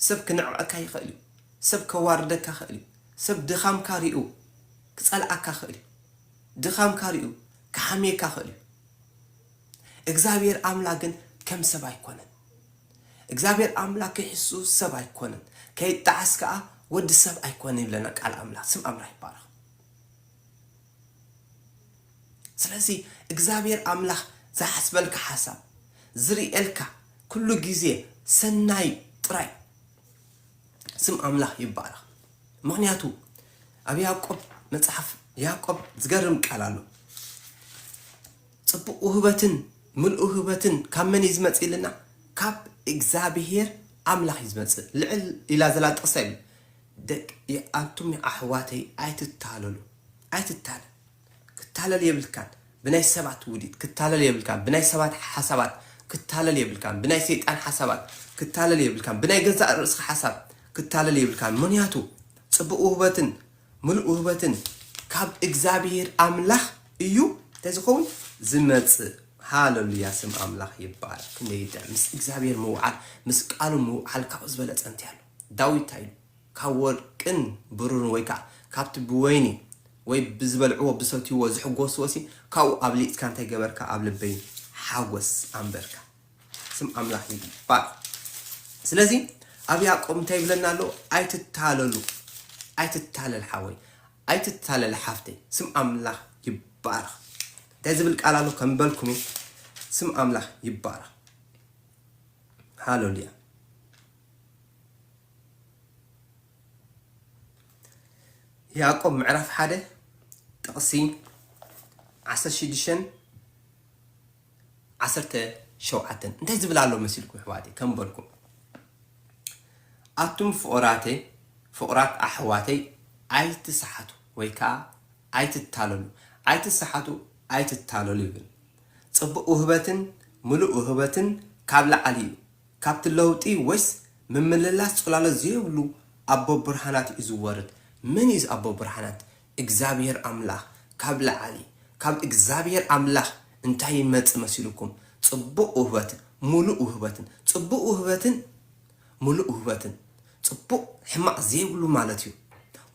سب كنعقك يخلي سب كواردك خلي سب دخام كاريو كصلعك خلي دخام كاريو كحميك خلي እግዚአብሔር አምላክን ከም ሰብ አይኮነን እግዚአብሔር አምላክ ኢየሱስ ሰብ አይኮነን ከይጣስካ ወድ ሰብ አይኮነን ይብለና ቃል አምላክ ስም አምላክ ይባረክ ስለዚህ እግዚአብሔር አምላክ ዘሐስበልካ ሐሳብ ዝሪኤልካ ኩሉ ጊዜ ሰናይ ጥራይ ስም አምላክ ይባረክ ምክንያቱ አብ ያዕቆብ መጽሐፍ ያዕቆብ ዝገርም ቃል አለው ጽቡቅ ውህበትን ምልኡ ህበትን ካመን ይዝመጽልና ካብ እግዚአብሔር አምላክ ይዝመጽ ልዕል ኢላ ዘላ ጥቅሰይ ደቅ አንቱም አህዋተይ አይትታለሉ አይትታለ ክታለል የብልካን ብናይ ሰባት ውዲት ክታለል የብልካን ብናይ ሰባት ሐሳባት ክታለል የብልካን ብናይ ሰይጣን ሐሳባት ክታለል የብልካን ብናይ ገዛ ርእስ ሐሳብ ክታለል የብልካን ምክንያቱ ጽቡቅ ውህበትን ምልኡ ህበትን ካብ እግዚአብሔር አምላክ እዩ ተዝኾን ዝመጽ ሃሌሉያ ስም አምላክ ይባረክ ነይዳ ምስ እግዚአብሔር መውዓል ምስ ቃሉ መውዓል ካብ ዝበለጸ እንት ያለው ዳዊት አይሉ ካወርቅን ብሩን ወይካ ካብት ብወይኒ ወይ ብዝበልዕዎ ብሰትይዎ ዝሕጎስ ወሲ ካው አብሊጽ ካንተ ገበርካ አብልበይ ሓጎስ አንበርካ ስም አምላክ ይባረክ ስለዚህ አብ ያዕቆብ እንታይ ይብለናሎ አይትታለሉ አይትታለል ሓወይ አይትታለል ሓፍተይ ስም አምላክ ይባረክ ተዝብል ቃላሉ ከምበልኩም ስም አምላክ ይባረክ ሃሌሉያ ያዕቆብ ምዕራፍ 1 ጥቅሲ 16 17 እንታይ ዝብላሎ መስልኩም ሕዋቴ ከምበልኩም አቱም ፍቁራት አሕዋተይ አይትስሓቱ ወይካ አይትታለሉ አይትስሓቱ አይትታለሉ ይብል ጽቡቅ ውህበትን ምሉእ ውህበትን ካብ ላዕሊ ካብት ለውጢ ወይስ ምምልላስ ጽላሎ ዘይብሉ አቦ ብርሃናት ይዝወርድ ምን ይዝ አቦ ብርሃናት እግዚአብሔር አምላክ ካብ ላዕሊ ካብ እግዚአብሔር አምላክ እንታይ ይመጽ መስልኩም ጽቡቅ ውህበትን ምሉእ ውህበትን ጽቡቅ ውህበትን ምሉእ ውህበትን ጽቡቅ ሕማቅ ዘይብሉ ማለት እዩ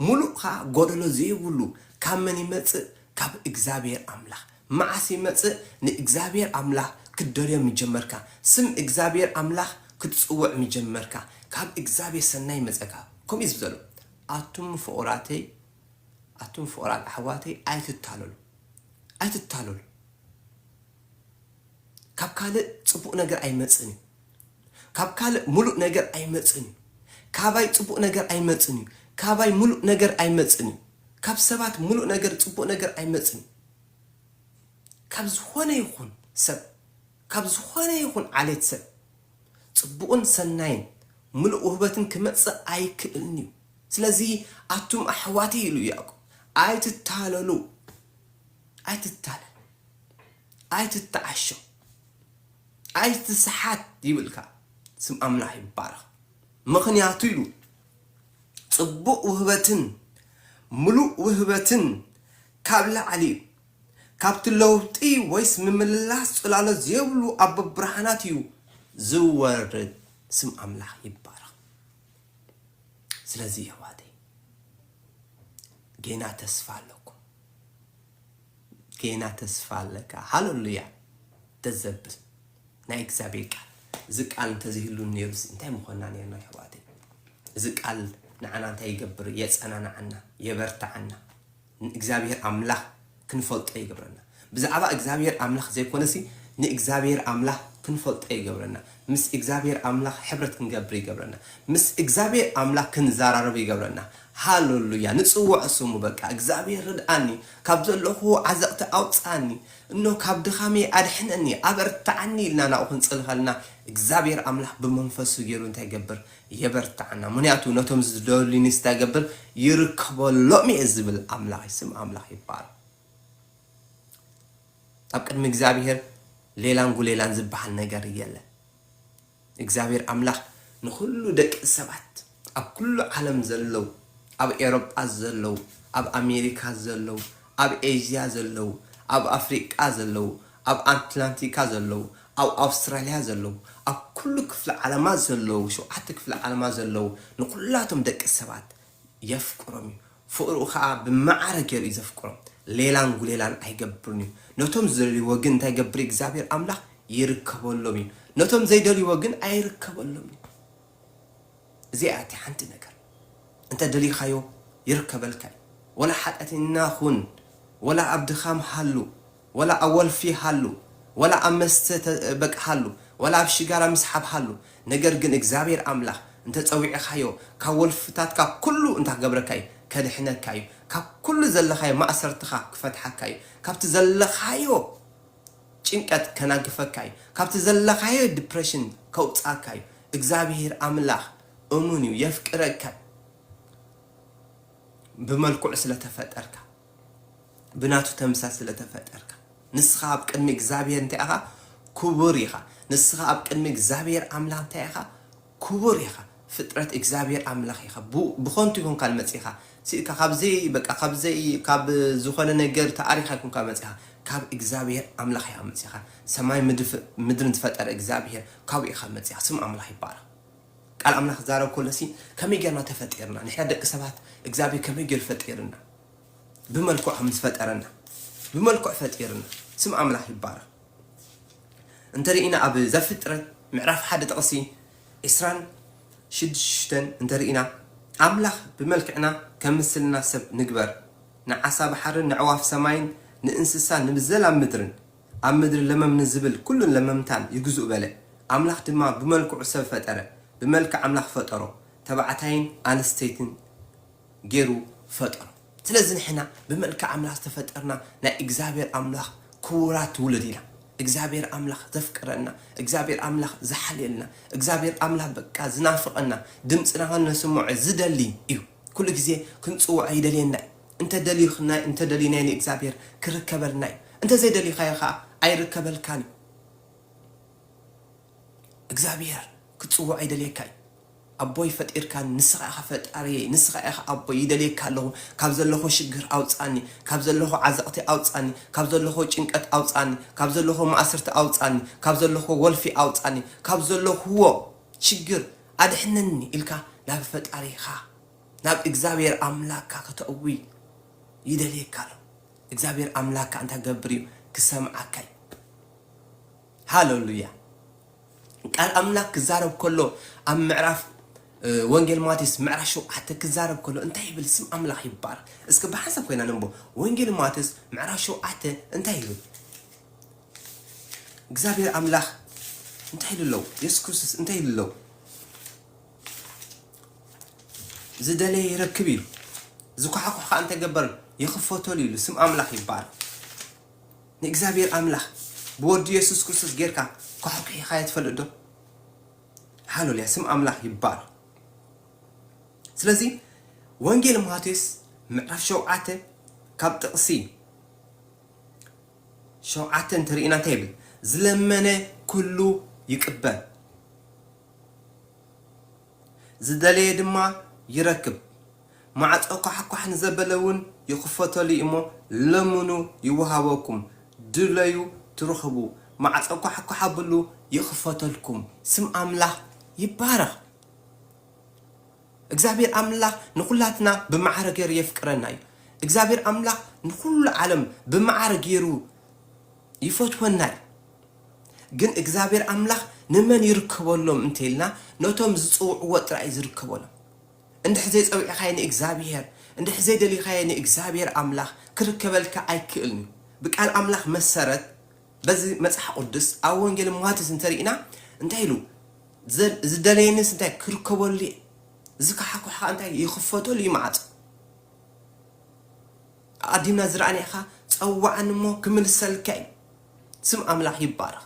ምሉእ ካ ጎደሎ ዘይብሉ ካብ መን ይመጽ ካብ እግዚአብሔር አምላክ ማዓስ ይመጽ ንእግዚአብሔር አምላክ ክደልዮም ይጀመርካ ስም እግዚአብሔር አምላክ ክትጽውዕ ይጀመርካ ካብ እግዚአብሔር ሰናይ መጸካ ከም ይዝብዘሉ አቱም ፍቁራት አሕዋተይ አይትታለሉ ካብ ካልእ ጽቡቅ ነገር አይመጽኒ ካብ ካልእ ምሉእ ነገር አይመጽኒ ካባይ ጽቡቅ ነገር አይመጽኒ ካባይ ምሉእ ነገር አይመጽኒ ካብ ሰባት ምሉእ ነገር ጽቡቅ ነገር አይመጽኒ ካብ ዝኾነ ይኹን ሰብ ካብ ዝኾነ ይኹን ዓሌት ሰብ ጽቡቅን ሰናይን ምሉእ ውህበትን ክመጽእ አይክእልኒ ስለዚህ አቱም አሕዋተይ ይሉ ያዕቆብ አይትታለሉ አይትታለል አይትተዓሾ አይትስሓት ይብልካ ስም አምላክ ይባረክ ምክንያቱ ይሉ ጽቡቅ ውህበትን ምሉእ ውህበትን ካብ ላዕሊ ካብት ለውጢ ወይስ ምምልላስ ጽላሎ ዘይብሉ አብ ብርሃናት እዩ ዝወርድ ስም አምላክ ይባረክ ስለዚህ ሕዋቴ ጌና ተስፋ ኣለኩም ጌና ተስፋ ኣለካ ሃሌሉያ ተዘብል ናይ እግዚአብሔር ቃል እዚ ቃል እንተዝህሉ ነይሩስ እንታይ ምኾንና ነርና ሕዋቴ እዚ ቃል ንዓና እንታይ ይገብር የጸናናዓና የበርታዓና እግዚአብሔር አምላክ ክንፈልጦ ይገብረና ብዛዕባ እግዚአብሔር አምላክ ዘይኮነሲ ንእግዚአብሔር አምላክ ክንፈልጦ ይገብረና ምስ እግዚአብሔር አምላክ ሕብረት ክንገብር ይገብረና ምስ እግዚአብሔር አምላክ ክንዛራረብ ይገብረና ሃሌሉያ ንጽውዕ ስሙ በቃ እግዚአብሔር ርድአኒ ካብ ዘለኹ ዓዘቕቲ አውጻኒ እኖ ካብ ድኻሜ አድሕነኒ አበርታዓኒ ኢልና ናብኡ ክንጽልኸልና እግዚአብሔር አምላክ ብመንፈሱ ገይሩ እንታይ ይገብር የበርታዓና ምክንያቱ ነቶም ዝደልዩኒ እንታይ ይገብር ይርከበሎም እየ ዝብል አምላክ ስም አምላክ ይባረክ ኣብ ቅድሚ እግዚአብሔር ሌላን ዝበሃል ነገር የለ እግዚአብሔር አምላክ ንኹሉ ደቂ ሰባት ኣብ ኩሉ ዓለም ዘለው ኣብ ኤውሮጳ ዘለው ኣብ አሜሪካ ዘለው ኣብ ኤዥያ ዘለው ኣብ አፍሪቃ ዘለው ኣብ አትላንቲካ ዘለው أو أستراليا زلوا أو كل كفل علامات زلوا شو حتى كفل علامات زلوا نقولاتهم دك السبات يفكرهم فقروها بمعركة إذا فكرهم ليلان قليلان هيجبرني نتوم زي وجن تيجبر إجزابير أملاح يركبوا لهم نتوم زي دلي وجن أيركبوا لهم زي أتي حنت نجر أنت دلي خيو يركب الكاي ولا حتى ناخون ولا عبد خام حلو ولا أول في حلو ولا أمست بك حلو ولا بشجارة مسحب حلو نجر جن إجزابير أملاح أنت تسوي خيو كول فتات كله أنت جبركاي كدحنا كاي كل زل خاي ما أسرت خاك فتح كاي كابت زل خايو چنقت كناغفكاي كابت زل خايو ديبريشن كوصاكاي እግዚአብሔር አምላክ እሙኒው يفكرك بملكو ስለተፈጠርካ بناتو تمثال ስለተፈጠርካ ንስኻ ኣብ ቅድሚ እግዚአብሔር እንታይ ኢኻ ክቡር ኢኻ ንስኻ ኣብ ቅድሚ እግዚአብሔር አምላክ እንታይ ኢኻ ክቡር ኢኻ ፍጥረት እግዚአብሔር አምላክ ኢኻ ብኾንቱ ይኩን ካልመጽኢኻ ሲካ ካብዘይ በቃ ካብዘይ ካብ ዝኾነ ነገር ታሪኽ ይኩን ካልመጽኢኻ ካብ እግዚአብሔር አምላክ ኢኻ መጽኢኻ ሰማይ ምድርን ተፈጠረ እግዚአብሔር ካብ ኢኻ መጽኢኻ ስም አምላክ ይባረክ ቃል አምላክ ዛረብ ኮለሲ ከመይገርና ተፈጠርና ንሕና ደቂ ሰባት እግዚአብሔር ከመይገር ፈጠርና بملكو حمد فترنا بملكو فترنا سم أملاح يبارك انت رئينا أب زفترة معرف حد تقصي إسران شدشتن انت رئينا أملاح بملكنا كمثلنا سب نقبر نعسى بحر نعواف سماين ننسسان نبزل عم مدرن عم مدر لما من الزبل كل لما متان يجزء بله أملاح دما بملكو عسب فترة بملك أملاح فترة تبعتين أنستيتن جيرو فترة ስለዚህ ንሕና بملكع أملاح تفطرنا نا እግዚአብሔር አምላክ ኩራት ውልድና እግዚአብሔር አምላክ ዘፍቅረና እግዚአብሔር አምላክ ዘሐልልና እግዚአብሔር አምላክ በቃ ዝናፍቀና ድምጽና ከነስሙዕ ዝደሊ እዩ ኩሉ ግዜ ክንጽውዕ ይደልየና እንተ ደሊኽና እንተ ደሊና እግዚአብሔር ክርከበልና እንተ ዘይደሊኻ ይኻ አይርከበልካኒ እግዚአብሔር ክጽውዕ ይደልየካ أبوي فتير كان نسخة خفت أري نسخة أبوي يدلي كله كابزل له شجر أوتساني كابزل له عزقتي أوتساني كابزل له جنكت أوتساني كابزل له مأسرت أوتساني كابزل له ولفي أوتساني كابزل له هو شجر أدحنني إلكا لا بفت أري خا لا إجزابير أملاك كتأوي يدلي كله إجزابير أملاك أنت جبري كسمعك هاللويا قال أملاك زارب كله أم معرف وانجيل ماتيس معرشو حتى كزارب كله انتهي بالاسم أملاح يبار اسك بحسب كوينا ننبو وانجيل ماتيس معرشو حتى انتهي له እግዚአብሔር أملاح انتهي له يسكوس انتهي له زدلي يركبيل زكحكو خا انت جبر يخفوتو لي اسم أملاح يبار እግዚአብሔር أملاح بورد يسوس كريستوس غيركا كحكي خايت فلدو حالو لي اسم أملاح يبار سلازي وانجيل ماتيس معرف شوعته كاب تقسي شوعته انترينا تيبل زلمنه كله يقبل زدلي دما يركب مع تقو حكو حنزبلون يخفتوا لي امو لمنو يوهاوكم دليو ترخبوا مع تقو حكو حبلو يخفتوا لكم سم أملاح يبارك እግዚአብሔር አምላክ ንኩላትና በማዕረግ ይፍቅረና እግዚአብሔር አምላክ ንኩሉ ዓለም በማዕረግ ይሩ ይፈትወና ግን እግዚአብሔር አምላክ ንመን ይርከበሎም እንተልና ነቶም ዝጽውዕዎ ጥራይ ዝርከበሎም እንደ ሕዘይ ጸዊዕኻይኒ እግዚአብሔር እንደ ሕዘይ ደሊኻይኒ እግዚአብሔር አምላክ ክርከበልካ አይክእልኒ በቃል አምላክ መሰረት በዚህ መጽሐፍ ቅዱስ ኣብ ወንጌል ማቴዎስ እንተሪእና እንታይ ኢሉ ዝደለየንስ እንታይ ክርከበሉ زكحكو حق أنت يخفتوا لي معت قديمنا زرعني خا تصوع نمو كمل السلكين سم أملاح يبارك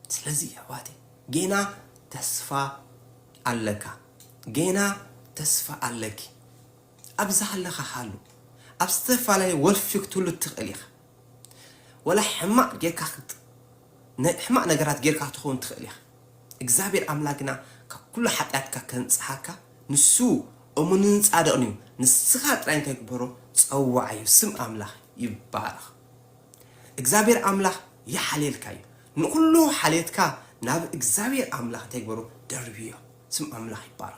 سلزي يا وادي جينا تسفى عليك جينا تسفى عليك أبزح لك حلو أبستفى علي ولفك طول التغليخ ولا حماق جيك أخذ حماق نجارات جيك أخذون تغليخ إجزابير أملاكنا كل حقك كنصحكا نسو أمنن صادقني نسخات راين كيكبرو صوعي سم أملاح يبارك እግዚአብሔር አምላክ يحللكاي نقولو حليتكا ناب إجزابير أملاح تكبرو دربيو سم أملاح يبارك